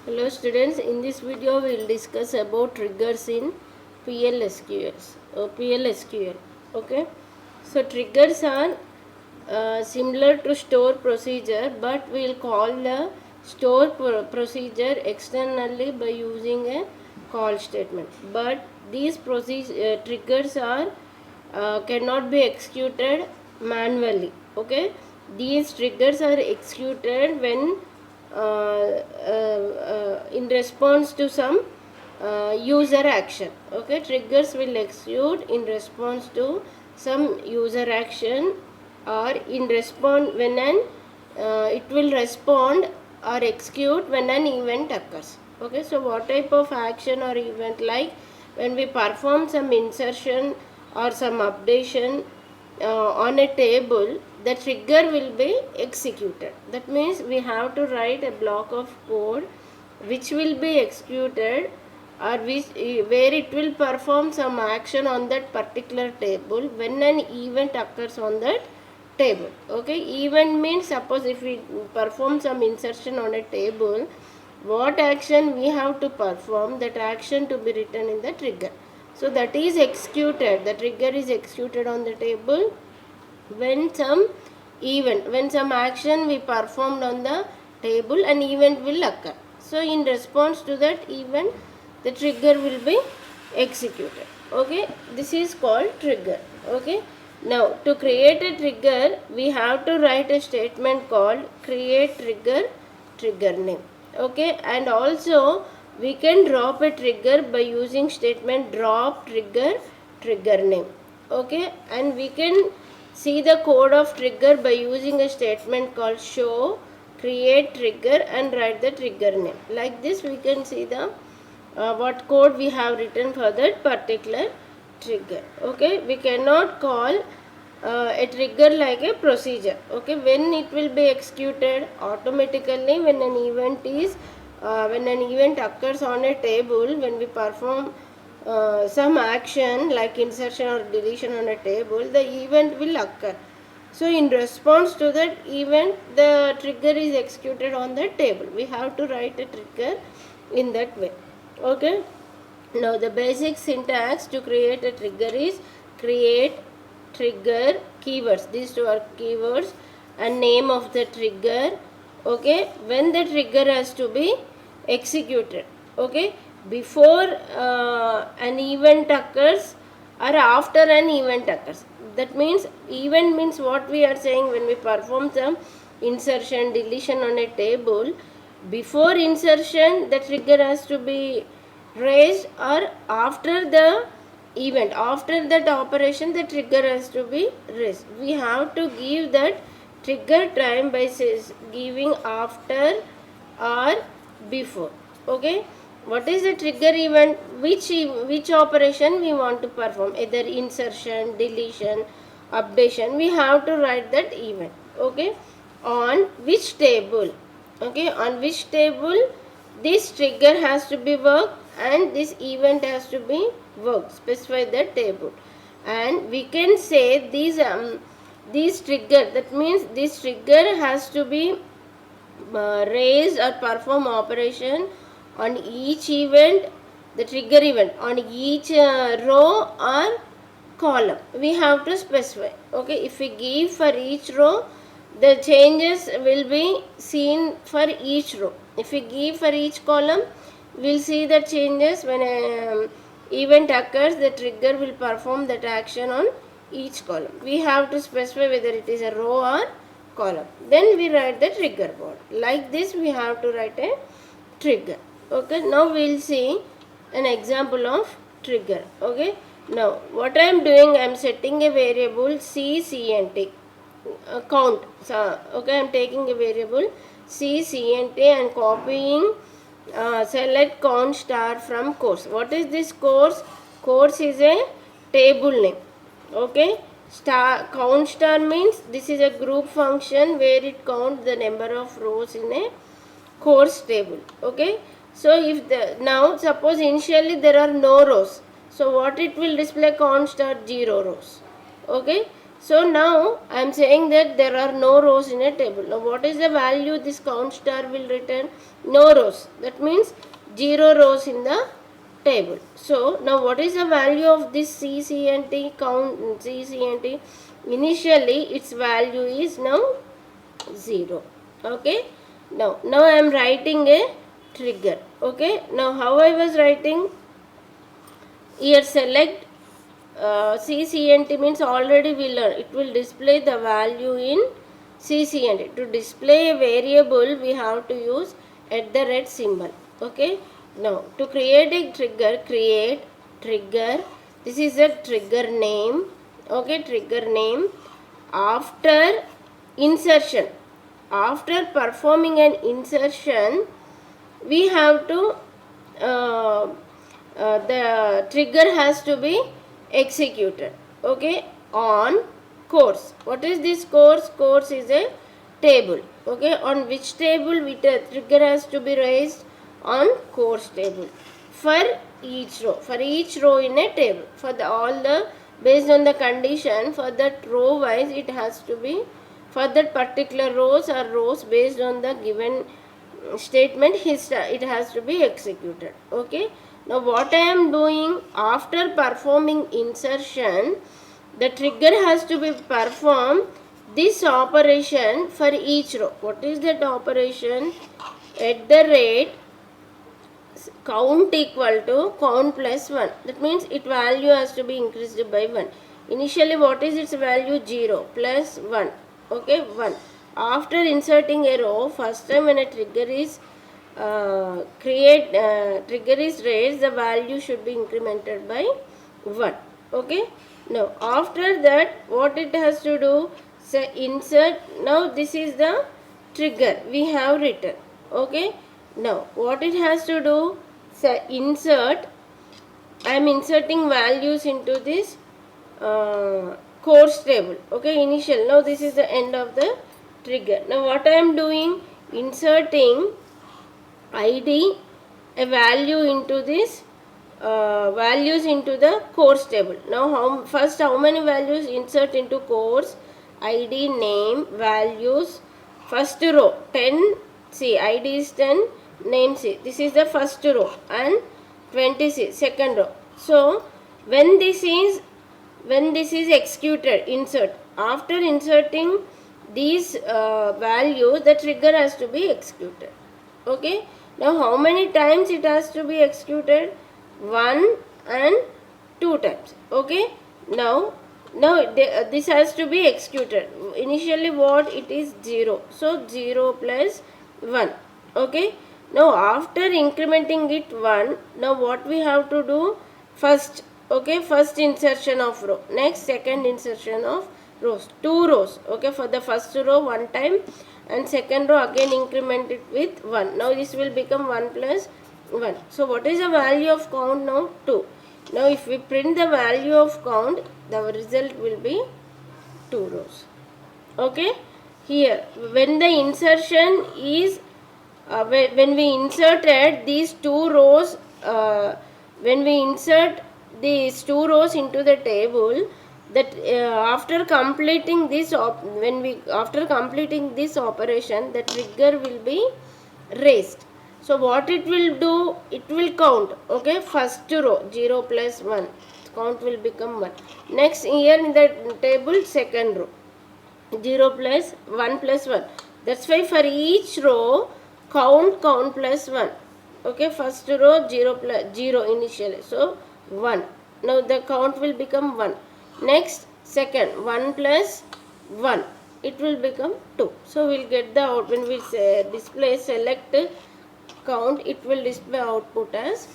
Hello students, in this video we will discuss about triggers in PLSQL. Okay, so triggers are similar to store procedure, but we will call the store procedure externally by using a call statement. But these triggers are cannot be executed manually. Okay, these triggers are executed when in response to some user action. Okay, triggers will execute in response to some user action, or in respond when an it will respond or execute when an event occurs. Okay, so what type of action or event? Like when we perform some insertion or some updation on a table, the trigger will be executed. That means we have to write a block of code which will be executed, or where it will perform some action on that particular table when an event occurs on that table. Okay, event means, suppose if we perform some insertion on a table, what action we have to perform, that action to be written in the trigger. So that is executed, the trigger is executed on the table when some event, when some action we performed on the table, an event will occur. So in response to that event, the trigger will be executed. Okay, this is called trigger. Okay, now to create a trigger, we have to write a statement called create trigger name. Okay, and also we can drop a trigger by using statement drop trigger name. Okay, and we can see the code of trigger by using a statement called show create trigger and write the trigger name. Like this we can see the what code we have written for that particular trigger. Okay, we cannot call a trigger like a procedure. Okay, when it will be executed automatically when an event is when an event occurs on a table, when we perform some action like insertion or deletion on a table, the event will occur. So in response to that event, the trigger is executed on the table. We have to write a trigger in that way. Okay, now the basic syntax to create a trigger is create trigger keywords. These two are keywords and name of the trigger. Okay, when the trigger has to be executed. Okay, before an event occurs or after an event occurs. That means event means what we are saying, when we perform some insertion deletion on a table, before insertion the trigger has to be raised, or after the event, after that operation the trigger has to be raised. We have to give that trigger time by giving after or before. Okay, what is the trigger event, which operation we want to perform, either insertion deletion updation, we have to write that event. Okay, on which table, okay, on which table this trigger has to be worked and this event has to be worked, specify the table. And we can say these trigger, that means this trigger has to be raise or perform operation on each event, the trigger event on each row or column. We have to specify. Okay, if we give for each row, the changes will be seen for each row. If we give for each column, we will see the changes when an event occurs, the trigger will perform that action on each column. We have to specify whether it is a row or column. Then we write the trigger board. Like this we have to write a trigger. Okay, now we will see an example of trigger. Okay, now what I am doing, I am setting a variable CCNT count. So, okay, I am taking a variable CCNT and copying select count star from course. What is this course? Course is a table name. Okay, star count star means this is a group function where it counts the number of rows in a course table. Okay, so if the now suppose initially there are no rows, so what it will display, count star 0 rows. Okay, So now I am saying that there are no rows in a table. Now what is the value this count star will return? No rows. That means 0 rows in the table. So now what is the value of this CCNT count CCNT? Initially its value is now 0. Okay. Now I am writing a trigger. Okay. Now how I was writing? Here select CCNT means already we learn. It will display the value in CCNT. To display a variable we have to use @ symbol. Okay. Now to create a trigger, create trigger. This is a trigger name. Okay, trigger name. After insertion, after performing an insertion, we have to the trigger has to be executed. Okay, on course. What is this course? Course is a table. Okay, on which table with the trigger has to be raised? On course table. For each row in a table, for the all the based on the condition, for that row wise it has to be, for that particular rows or rows based on the given statement it has to be executed. Okay, now what I am doing, after performing insertion, the trigger has to be performed this operation for each row. What is that operation? @ count equal to count plus 1. That means its value has to be increased by 1. Initially what is its value? 0 plus 1. Okay, 1. After inserting a row, first time when a trigger is trigger is raised, the value should be incremented by 1. Okay. Now after that what it has to do? Say insert. Now this is the trigger we have written. Okay. Now what it has to do? Say insert. I am inserting values into this course table. Okay, initial. Now this is the end of the trigger. Now what I am doing? Inserting id a value into this values into the course table. Now first how many values insert into course? id, name, values, first row 10. See, id is 10, name C. This is the first row and 20 second row. So when this is executed, insert, after inserting these values, the trigger has to be executed. Okay. Now how many times it has to be executed? 1 and 2 times. Okay. Now this has to be executed. Initially what it is? 0. So 0 plus 1. Okay. Now after incrementing it 1, now what we have to do? First, okay, first insertion of row, next second insertion of rows, 2 rows. Okay, for the first row 1 time and second row again increment it with 1. Now this will become 1 plus 1. So what is the value of count now? 2. Now if we print the value of count, the result will be 2 rows. Okay, here when the insertion is when we inserted these 2 rows, when we insert these 2 rows into the table, that after completing this after completing this operation, the trigger will be raised. So what it will do? It will count. Okay, first row 0 plus 1, count will become 1. Next, here in the table second row 0 plus 1 plus 1. That's why for each row count plus 1. Okay, first row 0 plus 0 initially, so 1. Now the count will become 1. Next, second 1 plus 1, it will become 2. So we'll get the out when we say display select count, it will display output as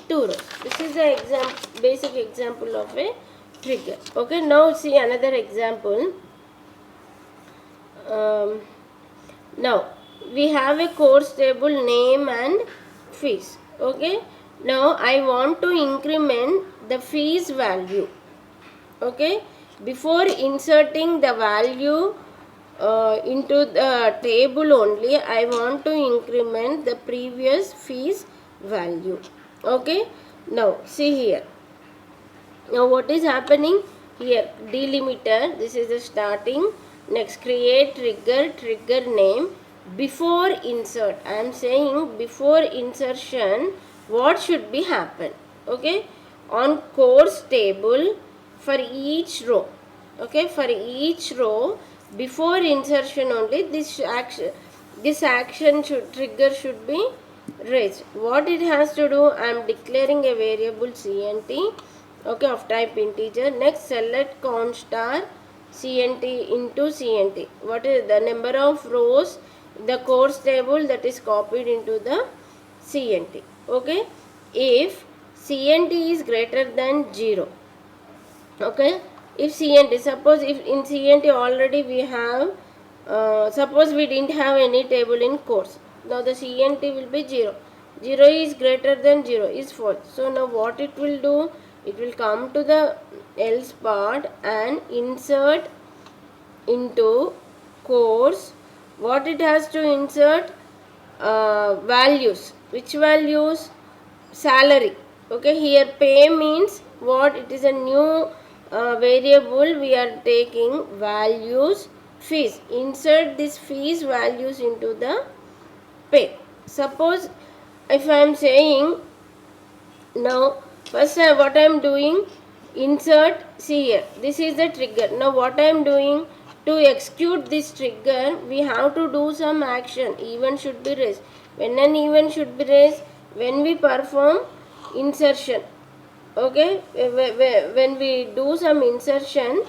2 rows. This is the basic example of a trigger. Okay, now see another example. Now we have a course table name and fees. Okay, now I want to increment the fees value. Okay, before inserting the value into the table only, I want to increment the previous fees value. Okay, now see here. Now what is happening? here delimiter, this is the starting. Next create trigger name. Before insert, I am saying before insertion what should be happen. Okay, on course table for each row. Okay, for each row before insertion only this action trigger should be raised. What it has to do, I am declaring a variable cnt, okay, of type integer. Next select const star cnt into cnt. What is the number of rows the course table that is copied into the cnt. Okay, if cnt is greater than 0. Okay, if cnt, suppose if in cnt already we have suppose we didn't have any table in course, now the cnt will be 0. 0 is greater than 0 is false. So now what it will do, it will come to the else part and insert into course. What it has to insert, values. Which values? Salary. Okay, here pay means what? It is a new variable we are taking values. Fees, insert this fees values into the pay. Suppose if I am saying, now first what I am doing, insert, see here, this is the trigger. Now what I am doing, to execute this trigger we have to do some action. Event should be raised. When an event should be raised, when we perform insertion. Okay, when we do some insertion,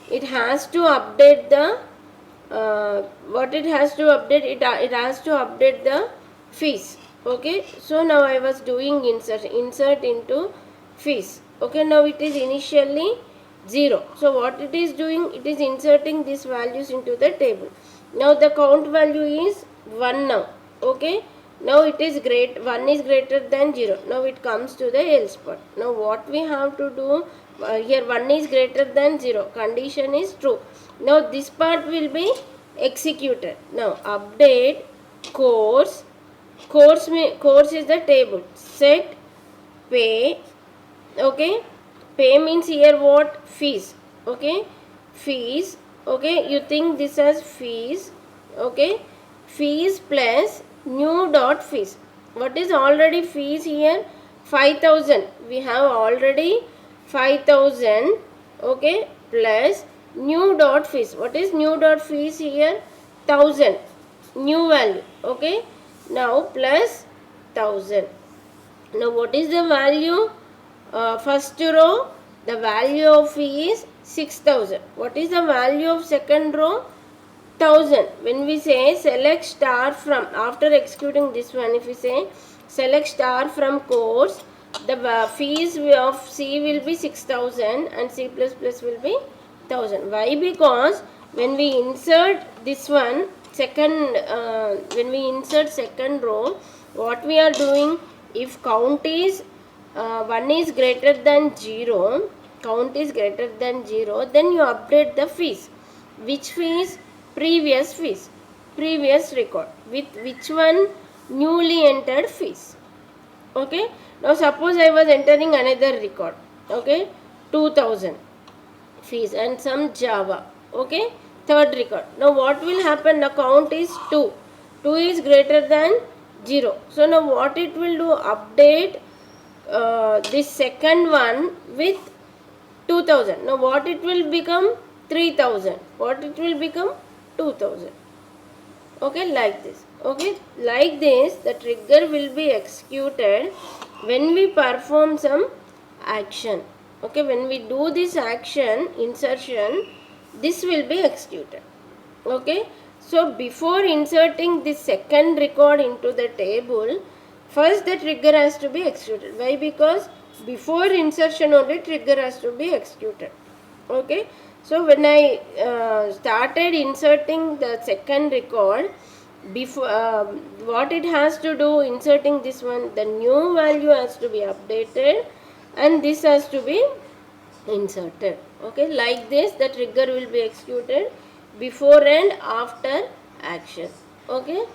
it has to update the what it has to update, it has to update the fees. Okay, so now I was doing insert into fees. Okay, now it is initially 0. So what it is doing, it is inserting these values into the table. Now the count value is 1 now. Okay, now it is 1 is greater than 0. Now it comes to the else part. Now what we have to do, here 1 is greater than 0, condition is true. Now this part will be executed. Now update course is the table, set pay. Okay, pay means here what? Fees. Okay, fees. Okay, you think this as fees. Okay, fees plus new dot fees. What is already fees here? 5,000. We have already 5,000. Okay, plus new dot fees. What is new dot fees here? 1,000. New value. Okay, now plus 1,000. Now what is the value? First row, the value of fee is 6,000. What is the value of second row? 1,000. When we say select star from, after executing this one, if we say select star from course, the fees of C will be 6,000 and C++ will be 1,000. Why? Because when we insert this one, when we insert second row, what we are doing, if count is 1 is greater than 0, count is greater than 0, then you update the fees. Which fees? Previous fees, previous record. With which one? Newly entered fees. Okay, now suppose I was entering another record. Okay, 2,000 fees and some Java. Okay, third record. Now what will happen? The count is 2. 2 is greater than 0. So now what it will do? Update this second one with 2,000. Now what it will become? 3,000. What it will become? 2,000. Okay, like this. Okay, like this the trigger will be executed when we perform some action. Okay, when we do this action, insertion, this will be executed. Okay, so before inserting this second record into the table, first the trigger has to be executed. Why? Because before insertion only trigger has to be executed. Okay, so when I started inserting the second record, before what it has to do, inserting this one, the new value has to be updated and this has to be inserted. Okay, like this the trigger will be executed before and after action. Okay.